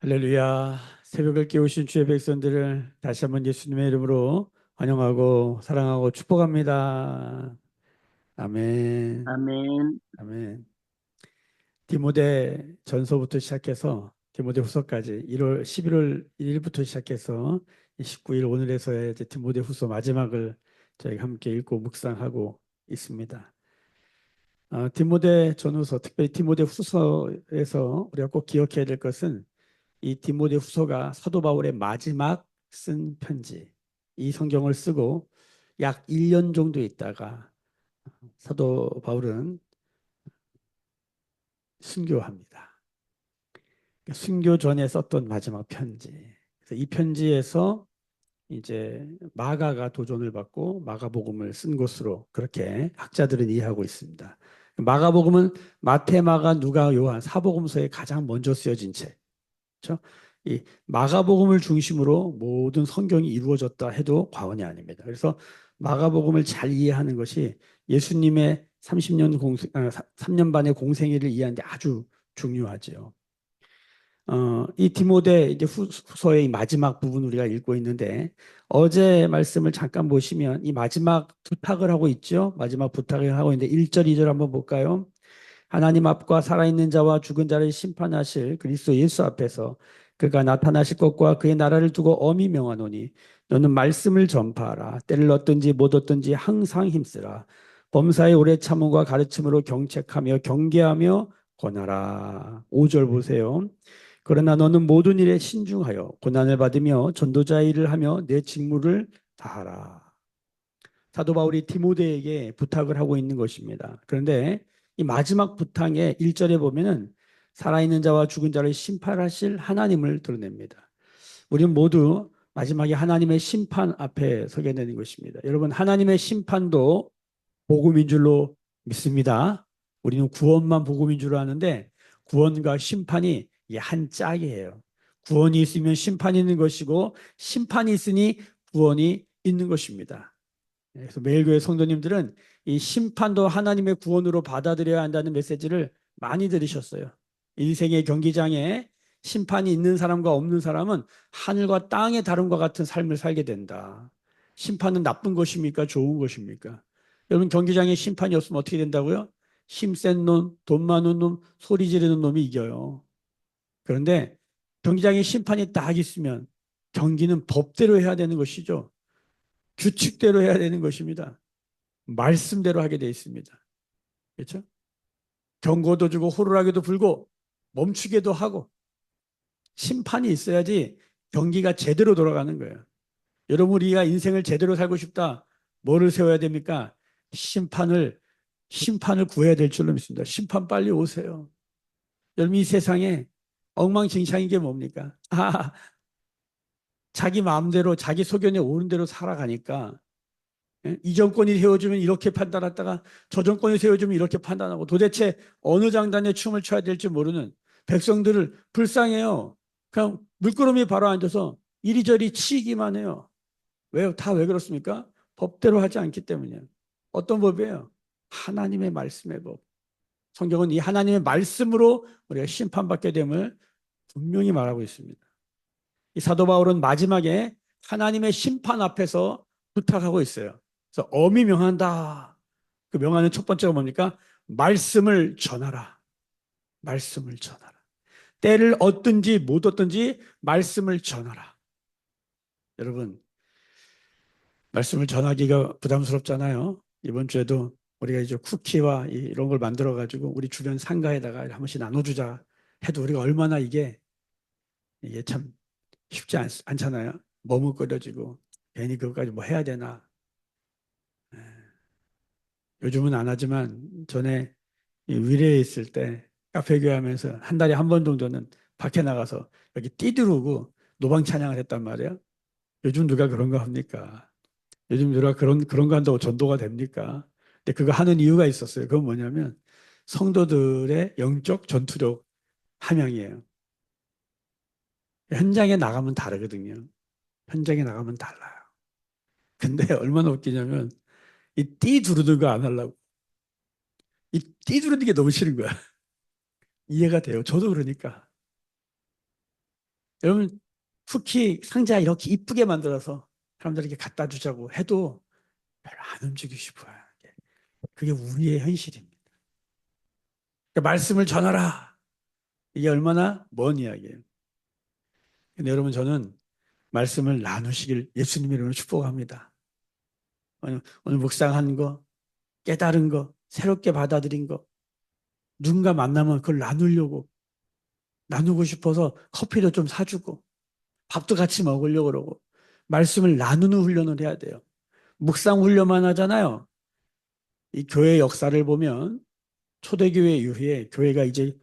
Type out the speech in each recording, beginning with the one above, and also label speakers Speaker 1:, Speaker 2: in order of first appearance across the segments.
Speaker 1: 할렐루야. 새벽을 깨우신 주의 백성들을 다시 한번 예수님의 이름으로 환영하고 사랑하고 축복합니다. 아멘.
Speaker 2: 아멘.
Speaker 1: 아멘. 디모데 전서부터 시작해서 디모데 후서까지 11월 1일부터 시작해서 19일 오늘에서의 이제 디모데 후서 마지막을 저희가 함께 읽고 묵상하고 있습니다. 디모데 전후서, 특별히 디모데 후서에서 우리가 꼭 기억해야 될 것은 이 디모데 후서가 사도 바울의 마지막 쓴 편지. 이 성경을 쓰고 약 1년 정도 있다가 사도 바울은 순교합니다. 순교 전에 썼던 마지막 편지. 그래서 이 편지에서 이제 마가가 도전을 받고 마가복음을 쓴 것으로 그렇게 학자들은 이해하고 있습니다. 마가복음은 마태, 마가, 누가, 요한 사복음서에 가장 먼저 쓰여진 책. 그렇죠? 이 마가복음을 중심으로 모든 성경이 이루어졌다 해도 과언이 아닙니다. 그래서 마가복음을 잘 이해하는 것이 예수님의 3년 반의 공생애를 이해하는데 아주 중요하죠. 이 디모데 이제 후서의 마지막 부분 우리가 읽고 있는데 어제 말씀을 잠깐 보시면 이 마지막 부탁을 하고 있죠. 마지막 부탁을 하고 있는데 1절, 2절 한번 볼까요? 하나님 앞과 살아있는 자와 죽은 자를 심판하실 그리스도 예수 앞에서 그가 나타나실 것과 그의 나라를 두고 엄히 명하노니 너는 말씀을 전파하라. 때를 얻든지 못 얻든지 항상 힘쓰라. 범사의 오래 참음과 가르침으로 경책하며 경계하며 권하라. 5절 보세요. 그러나 너는 모든 일에 신중하여 고난을 받으며 전도자의 일을 하며 내 직무를 다하라. 사도 바울이 디모데에게 부탁을 하고 있는 것입니다. 그런데 이 마지막 부탁의 1절에 보면은 살아있는 자와 죽은 자를 심판하실 하나님을 드러냅니다. 우리는 모두 마지막에 하나님의 심판 앞에 서게 되는 것입니다. 여러분, 하나님의 심판도 복음인 줄로 믿습니다. 우리는 구원만 복음인 줄 아는데 구원과 심판이 이게 한 짝이에요. 구원이 있으면 심판이 있는 것이고 심판이 있으니 구원이 있는 것입니다. 그래서 매일교회 성도님들은 이 심판도 하나님의 구원으로 받아들여야 한다는 메시지를 많이 들으셨어요. 인생의 경기장에 심판이 있는 사람과 없는 사람은 하늘과 땅의 다름과 같은 삶을 살게 된다. 심판은 나쁜 것입니까? 좋은 것입니까? 여러분 경기장에 심판이 없으면 어떻게 된다고요? 힘센 놈, 돈 많은 놈, 소리 지르는 놈이 이겨요. 그런데 경기장에 심판이 딱 있으면 경기는 법대로 해야 되는 것이죠. 규칙대로 해야 되는 것입니다. 말씀대로 하게 돼 있습니다. 그렇죠? 경고도 주고 호루라기도 불고 멈추게도 하고 심판이 있어야지 경기가 제대로 돌아가는 거예요. 여러분 우리가 인생을 제대로 살고 싶다. 뭐를 세워야 됩니까? 심판을 구해야 될 줄로 믿습니다. 심판 빨리 오세요. 여러분 이 세상에 엉망진창인 게 뭡니까? 자기 마음대로 자기 소견에 오른 대로 살아가니까 이 정권이 세워주면 이렇게 판단하다가 저 정권이 세워주면 이렇게 판단하고 도대체 어느 장단에 춤을 춰야 될지 모르는 백성들을 불쌍해요. 그냥 물끄러미 바로 앉아서 이리저리 치기만 해요. 왜요? 다 왜 그렇습니까? 법대로 하지 않기 때문이에요. 어떤 법이에요? 하나님의 말씀의 법. 성경은 이 하나님의 말씀으로 우리가 심판받게 됨을 분명히 말하고 있습니다. 이 사도 바울은 마지막에 하나님의 심판 앞에서 부탁하고 있어요. 그래서 엄히 명한다. 그 명하는 첫 번째가 뭡니까? 말씀을 전하라. 말씀을 전하라. 때를 얻든지 못 얻든지 말씀을 전하라. 여러분, 말씀을 전하기가 부담스럽잖아요. 이번 주에도 우리가 이제 쿠키와 이런 걸 만들어 가지고 우리 주변 상가에다가 한 번씩 나눠주자 해도 우리가 얼마나 이게 참 쉽지 않잖아요. 머뭇거려지고 괜히 그것까지 뭐 해야 되나. 요즘은 안 하지만 전에 위례에 있을 때 카페 교회하면서 한 달에 한 번 정도는 밖에 나가서 여기 띠두르고 노방 찬양을 했단 말이에요. 요즘 누가 그런 거 합니까? 요즘 누가 그런 거 한다고 전도가 됩니까? 근데 그거 하는 이유가 있었어요. 그건 뭐냐면 성도들의 영적 전투력 함양이에요. 현장에 나가면 다르거든요. 현장에 나가면 달라요. 근데 얼마나 웃기냐면 이 띠 두르는 거 안 하려고. 이 띠 두르는 게 너무 싫은 거야. 이해가 돼요. 저도 그러니까. 여러분, 쿠키 상자 이렇게 이쁘게 만들어서 사람들에게 갖다 주자고 해도 별로 안 움직이고 싶어요. 그게 우리의 현실입니다. 그러니까 말씀을 전하라. 이게 얼마나 먼 이야기예요. 근데 여러분, 저는 말씀을 나누시길 예수님 이름으로 축복합니다. 오늘 묵상한 거, 깨달은 거, 새롭게 받아들인 거, 누군가 만나면 그걸 나누고 싶어서 커피도 좀 사주고, 밥도 같이 먹으려고 그러고, 말씀을 나누는 훈련을 해야 돼요. 묵상 훈련만 하잖아요. 이 교회 역사를 보면 초대교회 이후에 교회가 이제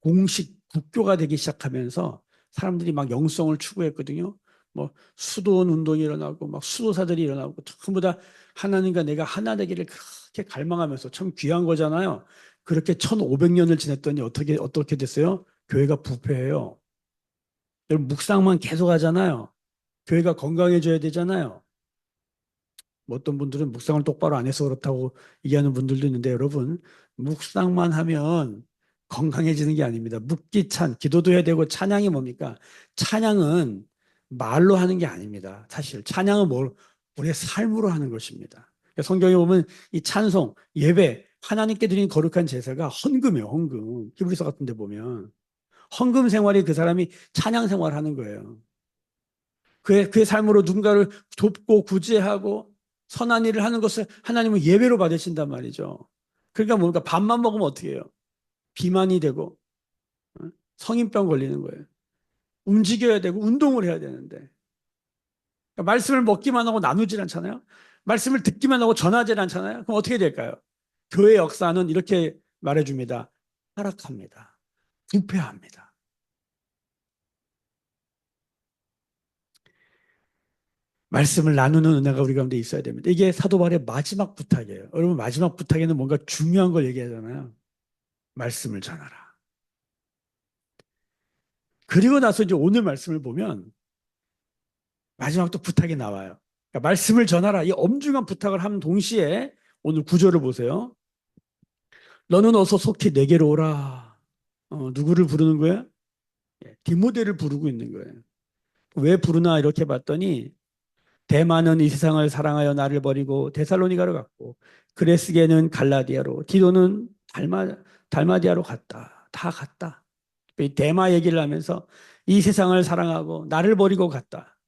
Speaker 1: 공식 국교가 되기 시작하면서 사람들이 막 영성을 추구했거든요. 뭐 수도원 운동이 일어나고 막 수도사들이 일어나고 전부 다 하나님과 내가 하나 되기를 그렇게 갈망하면서 참 귀한 거잖아요. 그렇게 1500년을 지냈더니 어떻게 됐어요? 교회가 부패해요. 여러분 묵상만 계속 하잖아요. 교회가 건강해져야 되잖아요. 뭐 어떤 분들은 묵상을 똑바로 안 해서 그렇다고 얘기하는 분들도 있는데 여러분 묵상만 하면 건강해지는 게 아닙니다. 묵기찬 기도도 해야 되고 찬양이 뭡니까? 찬양은 말로 하는 게 아닙니다. 사실 찬양은 우리의 삶으로 하는 것입니다. 그러니까 성경에 보면 이 찬송, 예배, 하나님께 드린 거룩한 제사가 헌금이에요. 헌금. 히브리서 같은 데 보면 헌금 생활이 그 사람이 찬양 생활을 하는 거예요. 그의 삶으로 누군가를 돕고 구제하고 선한 일을 하는 것을 하나님은 예배로 받으신단 말이죠. 그러니까 뭔가 밥만 먹으면 어떻게 해요? 비만이 되고 성인병 걸리는 거예요. 움직여야 되고 운동을 해야 되는데 그러니까 말씀을 먹기만 하고 나누질 않잖아요. 말씀을 듣기만 하고 전하질 않잖아요. 그럼 어떻게 될까요? 교회 역사는 이렇게 말해줍니다. 타락합니다. 부패합니다. 말씀을 나누는 은혜가 우리 가운데 있어야 됩니다. 이게 사도 바울의 마지막 부탁이에요. 여러분 마지막 부탁에는 뭔가 중요한 걸 얘기하잖아요. 말씀을 전하라. 그리고 나서 이제 오늘 말씀을 보면 마지막 또 부탁이 나와요. 그러니까 말씀을 전하라. 이 엄중한 부탁을 하는 동시에 오늘 구절을 보세요. 너는 어서 속히 내게로 오라. 누구를 부르는 거야? 디모데를 부르고 있는 거예요. 왜 부르나 이렇게 봤더니 대만은 이 세상을 사랑하여 나를 버리고 데살로니가로 갔고 그레스게는 갈라디아로 디도는 달마디아로 갔다. 다 갔다. 대마 얘기를 하면서 이 세상을 사랑하고 나를 버리고 갔다.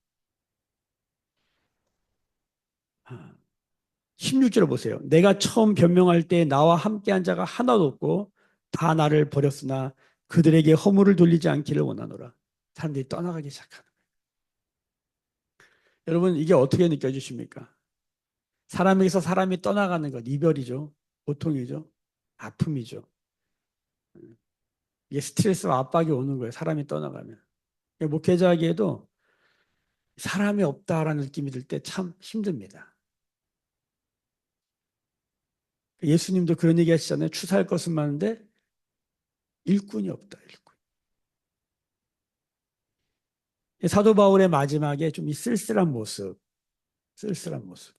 Speaker 1: 16절을 보세요. 내가 처음 변명할 때 나와 함께한 자가 하나도 없고 다 나를 버렸으나 그들에게 허물을 돌리지 않기를 원하노라. 사람들이 떠나가기 시작하는 거예요. 여러분 이게 어떻게 느껴지십니까? 사람에게서 사람이 떠나가는 것 이별이죠. 고통이죠. 아픔이죠. 이게 스트레스와 압박이 오는 거예요. 사람이 떠나가면. 목회자에게도 사람이 없다라는 느낌이 들 때 참 힘듭니다. 예수님도 그런 얘기 하시잖아요. 추사할 것은 많은데 일꾼이 없다. 일꾼. 사도 바울의 마지막에 좀 이 쓸쓸한 모습, 쓸쓸한 모습.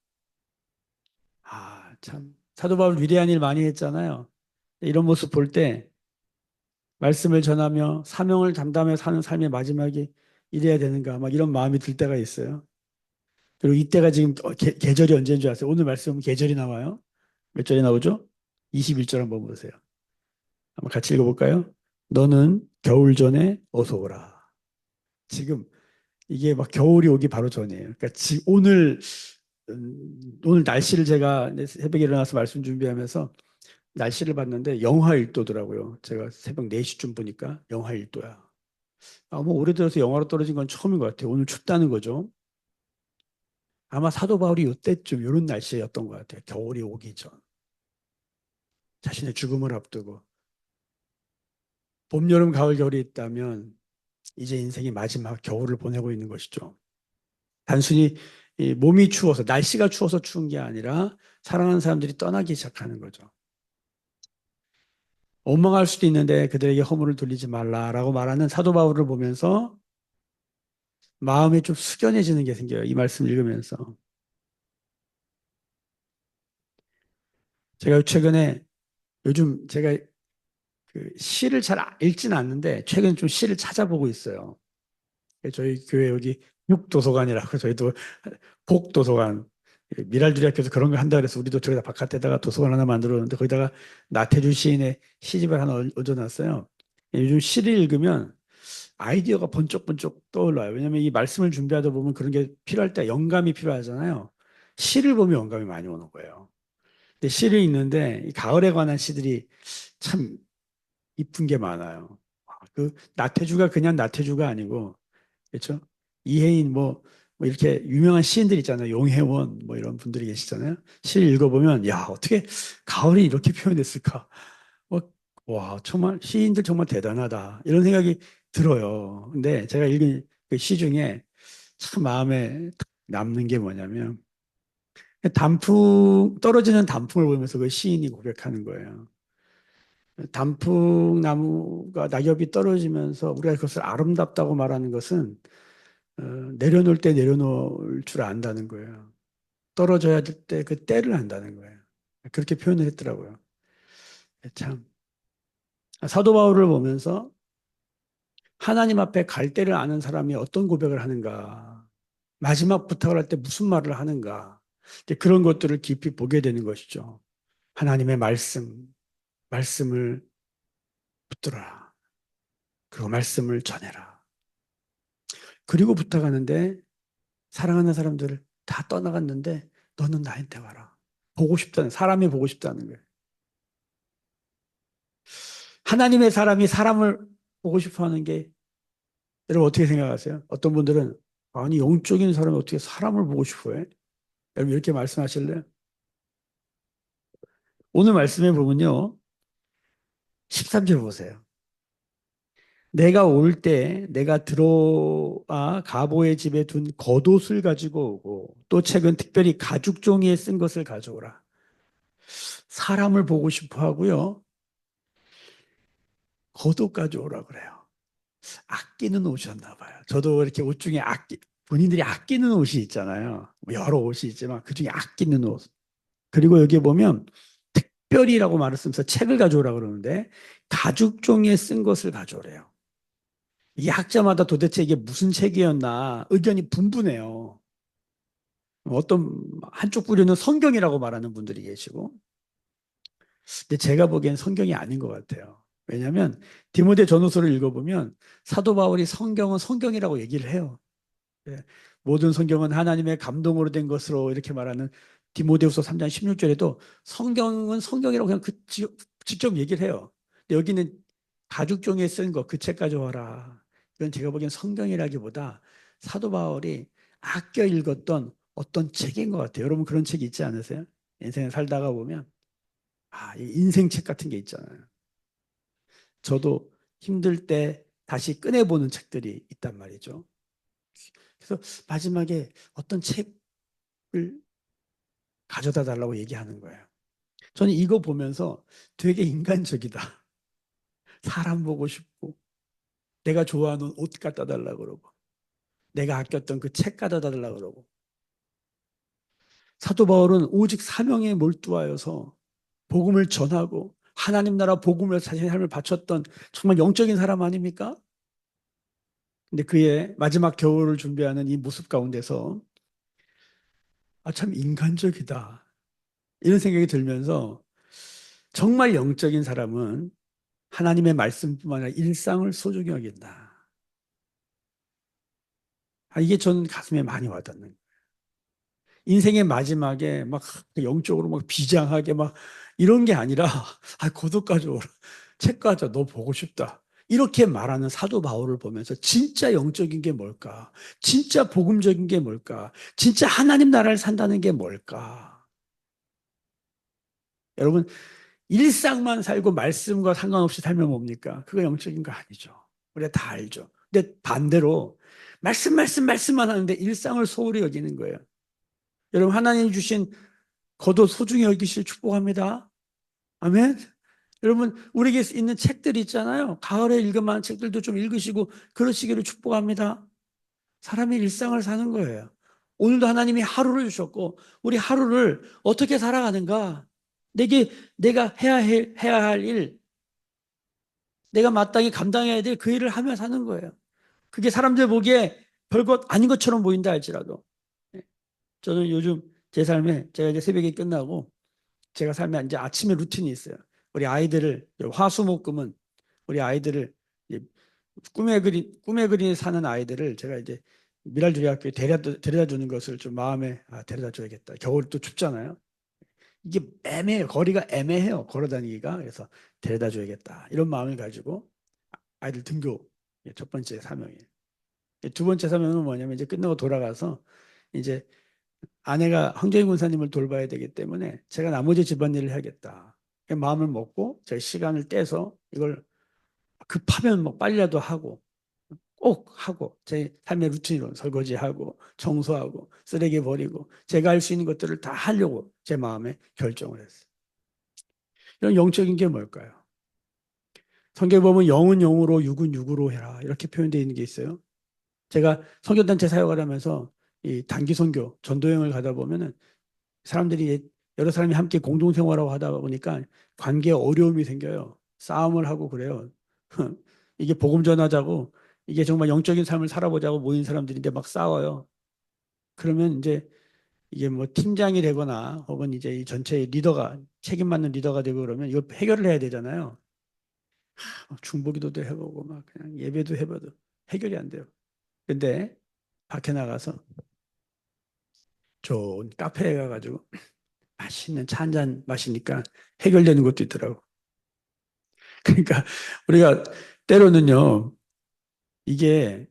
Speaker 1: 아, 참. 사도 바울 위대한 일 많이 했잖아요. 이런 모습 볼 때 말씀을 전하며 사명을 담당하며 사는 삶의 마지막이 이래야 되는가 막 이런 마음이 들 때가 있어요. 그리고 이때가 지금 계절이 언제인 줄 아세요? 오늘 말씀 계절이 나와요. 몇 절이 나오죠? 21절 한번 보세요. 한번 같이 읽어볼까요? 너는 겨울 전에 어서 오라. 지금 이게 막 겨울이 오기 바로 전이에요. 그러니까 오늘 날씨를 제가 새벽에 일어나서 말씀 준비하면서 날씨를 봤는데 영하 1도더라고요. 제가 새벽 4시쯤 보니까 영하 1도야. 뭐 올해 들어서 영하로 떨어진 건 처음인 것 같아요. 오늘 춥다는 거죠. 아마 사도 바울이 이때쯤 이런 날씨였던 것 같아요. 겨울이 오기 전. 자신의 죽음을 앞두고 봄, 여름, 가을, 겨울이 있다면 이제 인생의 마지막 겨울을 보내고 있는 것이죠. 단순히 이 몸이 추워서 날씨가 추워서 추운 게 아니라 사랑하는 사람들이 떠나기 시작하는 거죠. 원망할 수도 있는데 그들에게 허물을 돌리지 말라라고 말하는 사도 바울을 보면서 마음이 좀 숙연해지는 게 생겨요. 이 말씀 읽으면서. 제가 최근에 요즘 제가 그 시를 잘 읽지는 않는데 최근에 좀 시를 찾아보고 있어요. 저희 교회 여기 육도서관이라고 저희도 복도서관 미랄주리학교에서 그런 거 한다 그래서 우리도 저기다 바깥에다가 도서관 하나 만들었는데 거기다가 나태주 시인의 시집을 하나 얹어놨어요. 요즘 시를 읽으면 아이디어가 번쩍번쩍 떠올라요. 왜냐하면 이 말씀을 준비하다 보면 그런 게 필요할 때 영감이 필요하잖아요. 시를 보면 영감이 많이 오는 거예요. 근데 시를 읽는데 이 가을에 관한 시들이 참 이쁜 게 많아요. 그 나태주가 그냥 나태주가 아니고 그렇죠? 이혜인 뭐 이렇게 유명한 시인들 있잖아요. 용혜원 뭐 이런 분들이 계시잖아요. 시 읽어보면 야 어떻게 가을이 이렇게 표현됐을까? 어, 와 정말 시인들 정말 대단하다 이런 생각이 들어요. 근데 제가 읽은 그 시 중에 참 마음에 남는 게 뭐냐면 단풍 떨어지는 단풍을 보면서 그 시인이 고백하는 거예요. 단풍나무가 낙엽이 떨어지면서 우리가 그것을 아름답다고 말하는 것은 어, 내려놓을 때 내려놓을 줄 안다는 거예요. 떨어져야 될 때 그 때를 안다는 거예요. 그렇게 표현을 했더라고요. 참 사도 바울을 보면서 하나님 앞에 갈 때를 아는 사람이 어떤 고백을 하는가, 마지막 부탁을 할 때 무슨 말을 하는가, 이제 그런 것들을 깊이 보게 되는 것이죠. 하나님의 말씀을 붙들어라. 그리고 말씀을 전해라. 그리고 부탁하는데 사랑하는 사람들을 다 떠나갔는데 너는 나한테 와라. 사람이 보고 싶다는 거예요. 하나님의 사람이 사람을 보고 싶어 하는 게 여러분 어떻게 생각하세요? 어떤 분들은 아니 영적인 사람이 어떻게 사람을 보고 싶어 해? 여러분 이렇게 말씀하실래요? 오늘 말씀해 보면요. 13절 보세요. 내가 올 때 내가 들어와 가보의 집에 둔 겉옷을 가지고 오고 또 책은 특별히 가죽 종이에 쓴 것을 가져오라. 사람을 보고 싶어 하고요. 겉옷 가져오라 그래요. 아끼는 옷이었나 봐요. 저도 이렇게 옷 중에 본인들이 아끼는 옷이 있잖아요. 뭐 여러 옷이 있지만 그 중에 아끼는 옷. 그리고 여기 보면 특별히라고 말을 쓰면서 책을 가져오라 그러는데 가죽 종이에 쓴 것을 가져오래요. 이 학자마다 도대체 이게 무슨 책이었나 의견이 분분해요. 어떤 한쪽 부류는 성경이라고 말하는 분들이 계시고 근데 제가 보기엔 성경이 아닌 것 같아요. 왜냐하면 디모데 전후서를 읽어보면 사도 바울이 성경은 성경이라고 얘기를 해요. 예, 모든 성경은 하나님의 감동으로 된 것으로 이렇게 말하는 디모데후서 3장 16절에도 성경은 성경이라고 그냥 직접 얘기를 해요. 근데 여기는 가죽종이에 쓴 거 그 책 가져와라. 이건 제가 보기엔 성경이라기보다 사도 바울이 아껴 읽었던 어떤 책인 것 같아요. 여러분 그런 책 있지 않으세요? 인생을 살다가 보면 인생책 같은 게 있잖아요. 저도 힘들 때 다시 꺼내보는 책들이 있단 말이죠. 그래서 마지막에 어떤 책을 가져다 달라고 얘기하는 거예요. 저는 이거 보면서 되게 인간적이다. 사람 보고 싶고, 내가 좋아하는 옷 갖다 달라고 그러고, 내가 아꼈던 그 책 갖다 달라고 그러고. 사도 바울은 오직 사명에 몰두하여서 복음을 전하고 하나님 나라 복음을 자신의 삶을 바쳤던 정말 영적인 사람 아닙니까? 근데 그의 마지막 겨울을 준비하는 이 모습 가운데서 참 인간적이다. 이런 생각이 들면서 정말 영적인 사람은 하나님의 말씀뿐만 아니라 일상을 소중히 여긴다. 이게 전 가슴에 많이 와닿는. 인생의 마지막에 막 영적으로 막 비장하게 막 이런 게 아니라 고독 가져오라. 책 가져. 너 보고 싶다. 이렇게 말하는 사도 바울을 보면서 진짜 영적인 게 뭘까? 진짜 복음적인 게 뭘까? 진짜 하나님 나라를 산다는 게 뭘까? 여러분 일상만 살고 말씀과 상관없이 살면 뭡니까? 그거 영적인 거 아니죠. 우리가 다 알죠. 근데 반대로 말씀만 하는데 일상을 소홀히 여기는 거예요. 여러분 하나님 주신 겉옷 소중히 여기실 축복합니다. 아멘. 여러분 우리에게 있는 책들이 있잖아요. 가을에 읽을 만한 책들도 좀 읽으시고 그러시기를 축복합니다. 사람의 일상을 사는 거예요. 오늘도 하나님이 하루를 주셨고 우리 하루를 어떻게 살아가는가? 내가 해야 할 일, 내가 마땅히 감당해야 될 그 일을 하며 사는 거예요. 그게 사람들 보기에 별것 아닌 것처럼 보인다 할지라도. 예. 저는 요즘 제 삶에 제가 이제 새벽에 끝나고 제가 삶에 이제 아침에 루틴이 있어요. 우리 아이들을 화수목금은 우리 아이들을 이제 꿈에 그리 사는 아이들을 제가 이제 미랄주리학교에 데려다 주는 것을 좀 마음에 데려다 줘야겠다. 겨울이 또 춥잖아요. 이게 애매해요. 거리가 애매해요. 걸어 다니기가. 그래서 데려다 줘야겠다. 이런 마음을 가지고 아이들 등교 첫 번째 사명이에요. 두 번째 사명은 뭐냐면 이제 끝나고 돌아가서 이제 아내가 황정인 군사님을 돌봐야 되기 때문에 제가 나머지 집안일을 해야겠다. 마음을 먹고 제가 시간을 떼서 이걸 급하면 뭐 빨리라도 하고 꼭 하고 제 삶의 루틴으로 설거지하고 청소하고 쓰레기 버리고 제가 할 수 있는 것들을 다 하려고 제 마음에 결정을 했어요. 이런 영적인 게 뭘까요? 성경에 보면 영은 영으로 육은 육으로 해라 이렇게 표현되어 있는 게 있어요. 제가 선교단체 사역을 하면서 이 단기 선교 전도여행을 가다 보면은 사람들이 여러 사람이 함께 공동 생활하고 하다 보니까 관계에 어려움이 생겨요. 싸움을 하고 그래요. 이게 복음 전하자고 이게 정말 영적인 삶을 살아보자고 모인 사람들인데 막 싸워요. 그러면 이제 이게 뭐 팀장이 되거나 혹은 이제 이 전체의 리더가 책임 맡는 리더가 되고 그러면 이걸 해결을 해야 되잖아요. 중보기도도 해보고 막 그냥 예배도 해봐도 해결이 안 돼요. 근데 밖에 나가서 좋은 카페에 가가지고 맛있는 차 한 잔 마시니까 해결되는 것도 있더라고. 그러니까 우리가 때로는요, 이게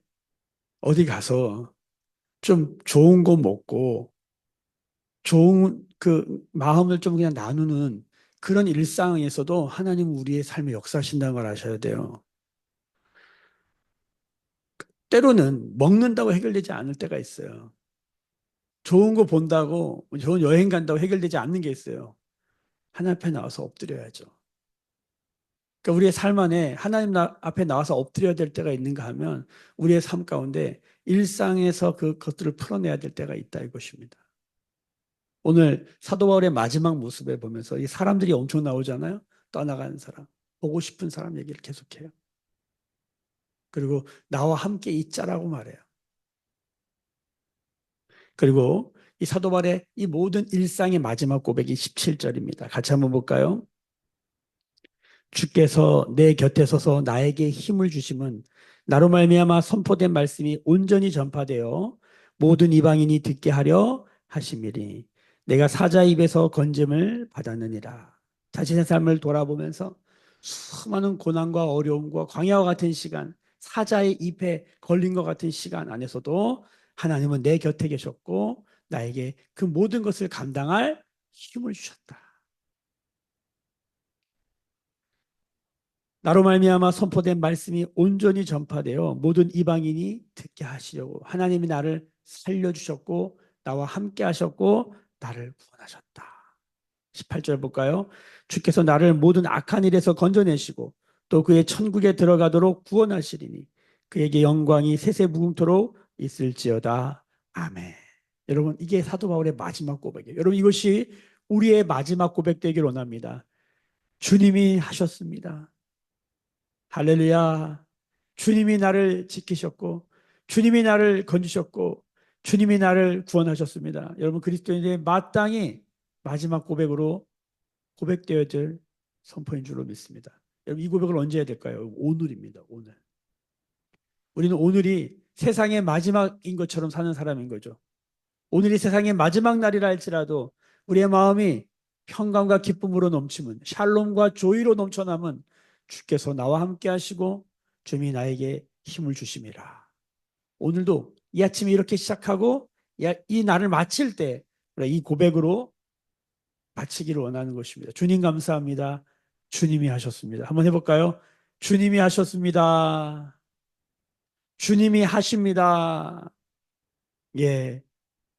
Speaker 1: 어디 가서 좀 좋은 거 먹고 좋은 그 마음을 좀 그냥 나누는 그런 일상에서도 하나님은 우리의 삶에 역사하신다는 걸 아셔야 돼요. 때로는 먹는다고 해결되지 않을 때가 있어요. 좋은 거 본다고, 좋은 여행 간다고 해결되지 않는 게 있어요. 하나님 앞에 나와서 엎드려야죠. 그러니까 우리의 삶 안에 하나님 앞에 나와서 엎드려야 될 때가 있는가 하면 우리의 삶 가운데 일상에서 그것들을 풀어내야 될 때가 있다 이것입니다. 오늘 사도 바울의 마지막 모습에 보면서 이 사람들이 엄청 나오잖아요. 떠나가는 사람, 보고 싶은 사람 얘기를 계속해요. 그리고 나와 함께 있자라고 말해요. 그리고 이 사도 바울의 이 모든 일상의 마지막 고백이 17절입니다. 같이 한번 볼까요? 주께서 내 곁에 서서 나에게 힘을 주심은 나로 말미암아 선포된 말씀이 온전히 전파되어 모든 이방인이 듣게 하려 하심이니 내가 사자 입에서 건짐을 받았느니라. 자신의 삶을 돌아보면서 수많은 고난과 어려움과 광야와 같은 시간, 사자의 ip에 걸린 것 같은 시간 안에서도 하나님은 내 곁에 계셨고 나에게 그 모든 것을 감당할 힘을 주셨다. 나로 말미암아 선포된 말씀이 온전히 전파되어 모든 이방인이 듣게 하시려고 하나님이 나를 살려주셨고 나와 함께 하셨고 나를 구원하셨다. 18절 볼까요? 주께서 나를 모든 악한 일에서 건져내시고 또 그의 천국에 들어가도록 구원하시리니 그에게 영광이 세세무궁토록 있을지어다. 아멘. 여러분 이게 사도 바울의 마지막 고백이에요. 여러분 이것이 우리의 마지막 고백 되길 원합니다. 주님이 하셨습니다. 할렐루야. 주님이 나를 지키셨고, 주님이 나를 건지셨고, 주님이 나를 구원하셨습니다. 여러분, 그리스도인의 마땅히 마지막 고백으로 고백되어질 선포인 줄로 믿습니다. 여러분, 이 고백을 언제 해야 될까요? 오늘입니다. 오늘. 우리는 오늘이 세상의 마지막인 것처럼 사는 사람인 거죠. 오늘이 세상의 마지막 날이라 할지라도 우리의 마음이 평강과 기쁨으로 넘치면 샬롬과 조의로 넘쳐남은 주께서 나와 함께 하시고 주님이 나에게 힘을 주심이라. 오늘도 이 아침에 이렇게 시작하고 이 날을 마칠 때 이 고백으로 마치기를 원하는 것입니다. 주님 감사합니다. 주님이 하셨습니다. 한번 해볼까요? 주님이 하셨습니다. 주님이 하십니다. 예.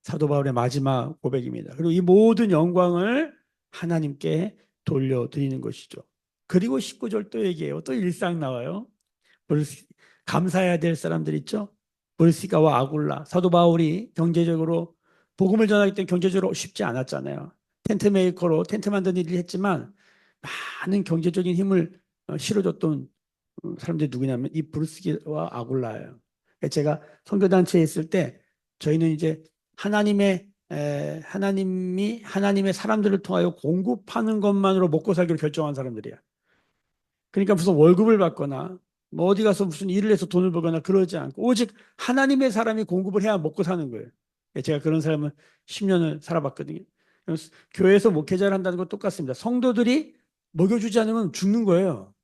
Speaker 1: 사도 바울의 마지막 고백입니다. 그리고 이 모든 영광을 하나님께 돌려드리는 것이죠. 그리고 19절 또 얘기해요. 또 일상 나와요. 감사해야 될 사람들 있죠. 브리스가와 아굴라. 사도 바울이 경제적으로 복음을 전하기 때문에 경제적으로 쉽지 않았잖아요. 텐트 메이커로 텐트 만드는 일을 했지만 많은 경제적인 힘을 실어줬던 사람들이 누구냐면 이 브루스기와 아굴라예요. 제가 선교단체에 있을 때 저희는 이제 하나님의 사람들을 통하여 공급하는 것만으로 먹고 살기로 결정한 사람들이야. 그러니까 무슨 월급을 받거나 뭐 어디 가서 무슨 일을 해서 돈을 벌거나 그러지 않고 오직 하나님의 사람이 공급을 해야 먹고 사는 거예요. 제가 그런 사람은 10년을 살아봤거든요. 교회에서 목회자를 한다는 건 똑같습니다. 성도들이 먹여주지 않으면 죽는 거예요.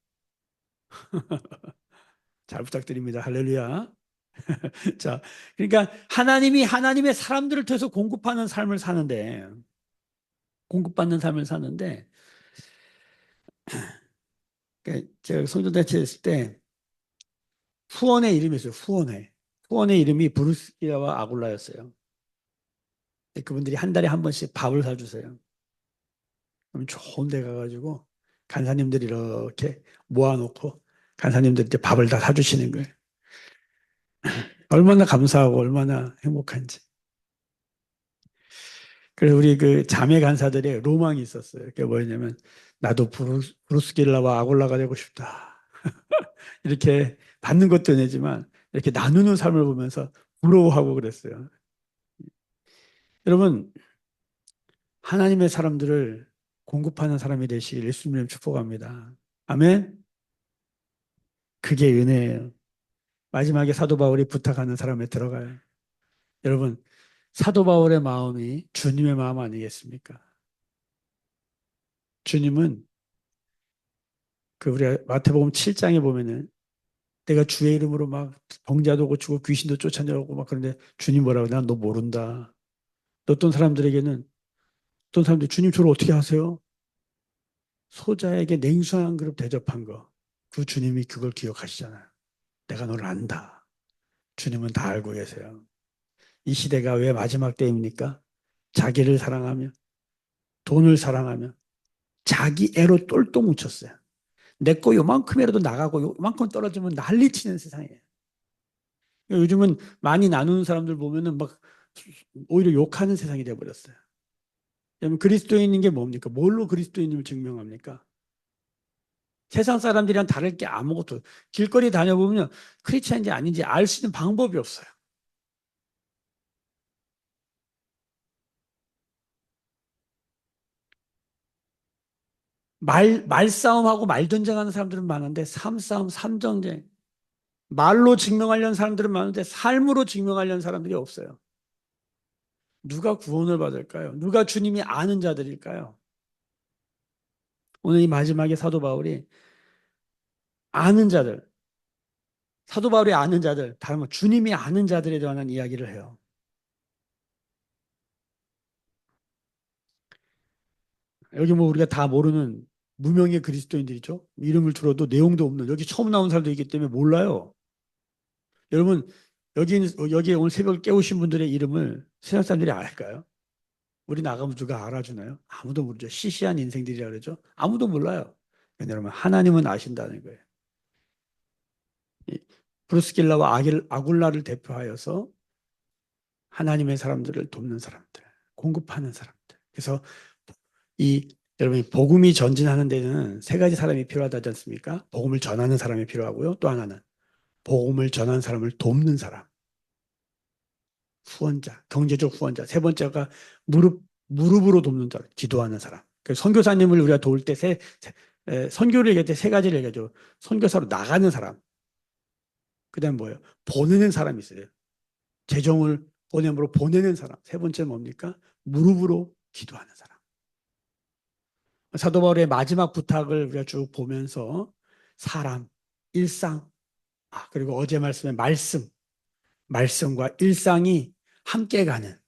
Speaker 1: 잘 부탁드립니다. 할렐루야. 자, 그러니까 하나님이 하나님의 사람들을 통해서 공급받는 삶을 사는데, 그러니까 제가 성도단체 했을 때 후원의 이름이 있어요. 후원의 이름이 브루스기아와 아굴라였어요. 그분들이 한 달에 한 번씩 밥을 사주세요. 그럼 좋은 데 가가지고 간사님들이 이렇게 모아놓고 간사님들이 이제 밥을 다 사주시는 거예요. 얼마나 감사하고 얼마나 행복한지. 그래서 우리 그 자매 간사들의 로망이 있었어요. 그게 뭐였냐면 나도 브루스길라와 아골라가 되고 싶다. 이렇게 받는 것도 아니지만 이렇게 나누는 삶을 보면서 부러워하고 그랬어요. 여러분, 하나님의 사람들을 공급하는 사람이 되시길 예수님 축복합니다. 아멘. 그게 은혜예요. 마지막에 사도 바울이 부탁하는 사람에 들어가요. 여러분, 사도 바울의 마음이 주님의 마음 아니겠습니까? 주님은 그 우리 마태복음 7장에 보면은 내가 주의 이름으로 막 병자도 고치고 귀신도 쫓아내고 막 그런데 주님 뭐라고 난 너 모른다. 어떤 사람들에게는 어떤 사람들 주님 저를 어떻게 하세요? 소자에게 냉수 한 그릇 대접한 거. 그 주님이 그걸 기억하시잖아요. 내가 너를 안다. 주님은 다 알고 계세요. 이 시대가 왜 마지막 때입니까? 자기를 사랑하며 돈을 사랑하며 자기 애로 똘똘 뭉쳤어요. 내 거 요만큼이라도 나가고 요만큼 떨어지면 난리치는 세상이에요. 요즘은 많이 나누는 사람들 보면은 막 오히려 욕하는 세상이 돼버렸어요. 여러분 그리스도인인 게 뭡니까? 뭘로 그리스도인임을 증명합니까? 세상 사람들이랑 다를 게 아무것도 길거리 다녀보면 크리스찬인지 아닌지 알 수 있는 방법이 없어요. 말싸움하고 말전쟁하는 사람들은 많은데 삶싸움, 삶전쟁 말로 증명하려는 사람들은 많은데 삶으로 증명하려는 사람들이 없어요. 누가 구원을 받을까요? 누가 주님이 아는 자들일까요? 오늘 이 마지막에 사도 바울이 아는 자들, 사도 바울이 아는 자들, 다른 말 주님이 아는 자들에 대한 이야기를 해요. 여기 뭐 우리가 다 모르는 무명의 그리스도인들이죠. 이름을 들어도 내용도 없는 여기 처음 나온 사람들이기 때문에 몰라요. 여러분 여기 오늘 새벽 깨우신 분들의 이름을 세상 사람들이 알까요? 우리 나가면 누가 알아주나요? 아무도 모르죠. 시시한 인생들이라 그러죠. 아무도 몰라요. 여러분 하나님은 아신다는 거예요. 브루스길라와 아굴라를 대표하여서 하나님의 사람들을 돕는 사람들, 공급하는 사람들. 그래서 이 여러분이 복음이 전진하는 데는 세 가지 사람이 필요하다지 않습니까? 복음을 전하는 사람이 필요하고요. 또 하나는 복음을 전하는 사람을 돕는 사람, 후원자, 경제적 후원자. 세 번째가 무릎으로 돕는 사람, 기도하는 사람. 선교사님을 우리가 도울 때 선교를 얘기할 때 세 가지를 얘기하죠. 선교사로 나가는 사람. 그다음 뭐예요? 보내는 사람이 있어요. 재정을 보냄으로 보내는 사람. 세 번째는 뭡니까? 무릎으로 기도하는 사람. 사도 바울의 마지막 부탁을 우리가 쭉 보면서 사람, 일상, 그리고 어제 말씀의 말씀과 일상이 함께 가는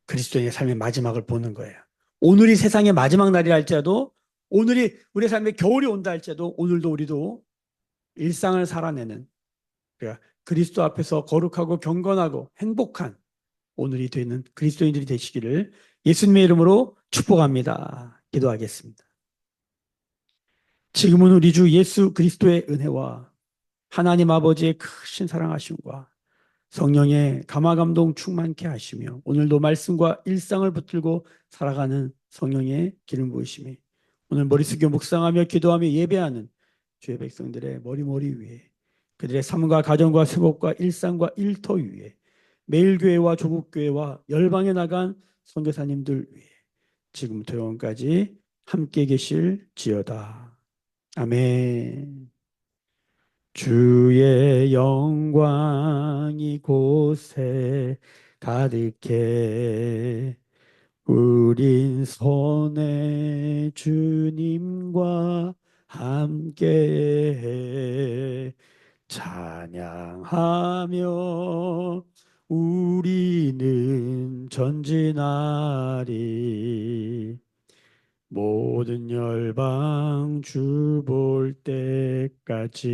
Speaker 1: 그리스도인의 삶의 마지막을 보는 거예요. 오늘이 세상의 마지막 날이라 할지라도 오늘이 우리 삶의 겨울이 온다 할지라도 오늘도 우리도 일상을 살아내는 그러니까 그리스도 앞에서 거룩하고 경건하고 행복한 오늘이 되는 그리스도인들이 되시기를 예수님의 이름으로 축복합니다. 기도하겠습니다. 지금은 우리 주 예수 그리스도의 은혜와 하나님 아버지의 크신 사랑하심과 성령의 감화감동 충만케 하시며 오늘도 말씀과 일상을 붙들고 살아가는 성령의 기름 부으심이 오늘 머리 숙여 묵상하며 기도하며 예배하는 주의 백성들의 머리 위에 그들의 삶과 가정과 생업과 일상과 일터 위에 매일교회와 조국교회와 열방에 나간 선교사님들 위해 지금부터 영원까지 함께 계실지어다. 아멘. 주의 영광이 곳에 가득해 우린 손에 주님과 함께 찬양하며 우리는 전진하리 모든 열방 주 볼 때까지.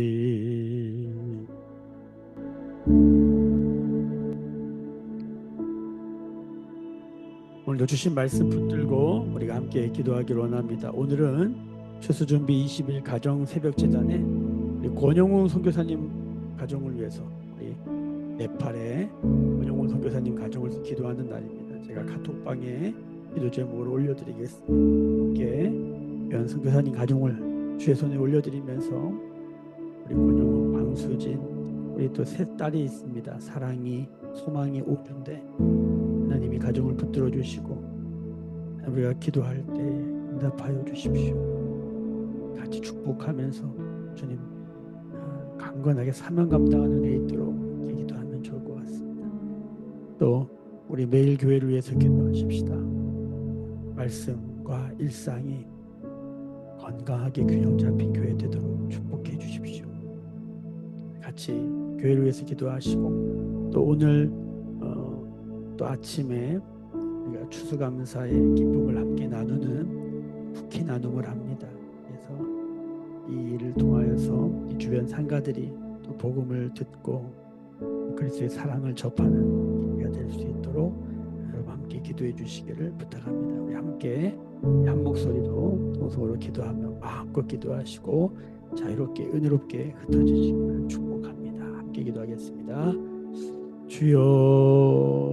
Speaker 1: 오늘도 주신 말씀 붙들고 우리가 함께 기도하기를 원합니다. 오늘은 추수준비 20일 가정 새벽제단에 우리 권영웅 선교사님 가정을 위해서 우리 네팔의 권영웅 선교사님 가정을 기도하는 날입니다. 제가 카톡방에 기도 제목을 올려드리겠습니다. 함께 연 선교사님 가정을 주의 손에 올려드리면서 우리 권영웅, 광수진, 우리 또 세 딸이 있습니다. 사랑이, 소망이, 옥준대 하나님이 가정을 붙들어 주시고 우리가 기도할 때 응답하여 주십시오. 같이 축복하면서 주님 강건하게 사명 감당하는 애 있도록 기도하면 좋을 것 같습니다. 또 우리 매일 교회를 위해서 기도하십시다. 말씀과 일상이 건강하게 균형 잡힌 교회 되도록 축복해 주십시오. 같이 교회를 위해서 기도하시고 또 오늘 또 아침에 우리가 추수감사의 기쁨을 함께 나누는 쿠키 나눔을 합니다. 그래서 이 일을 통하여서 이 주변 상가들이 또 복음을 듣고 그리스도의 사랑을 접하는 기회가 될 수 있도록 여러분 함께 기도해 주시기를 부탁합니다. 우리 함께 한 목소리로 동성으로 기도하며 마음껏 기도하시고 자유롭게 은혜롭게 흩어지시기를 축복합니다. 함께 기도하겠습니다. 주여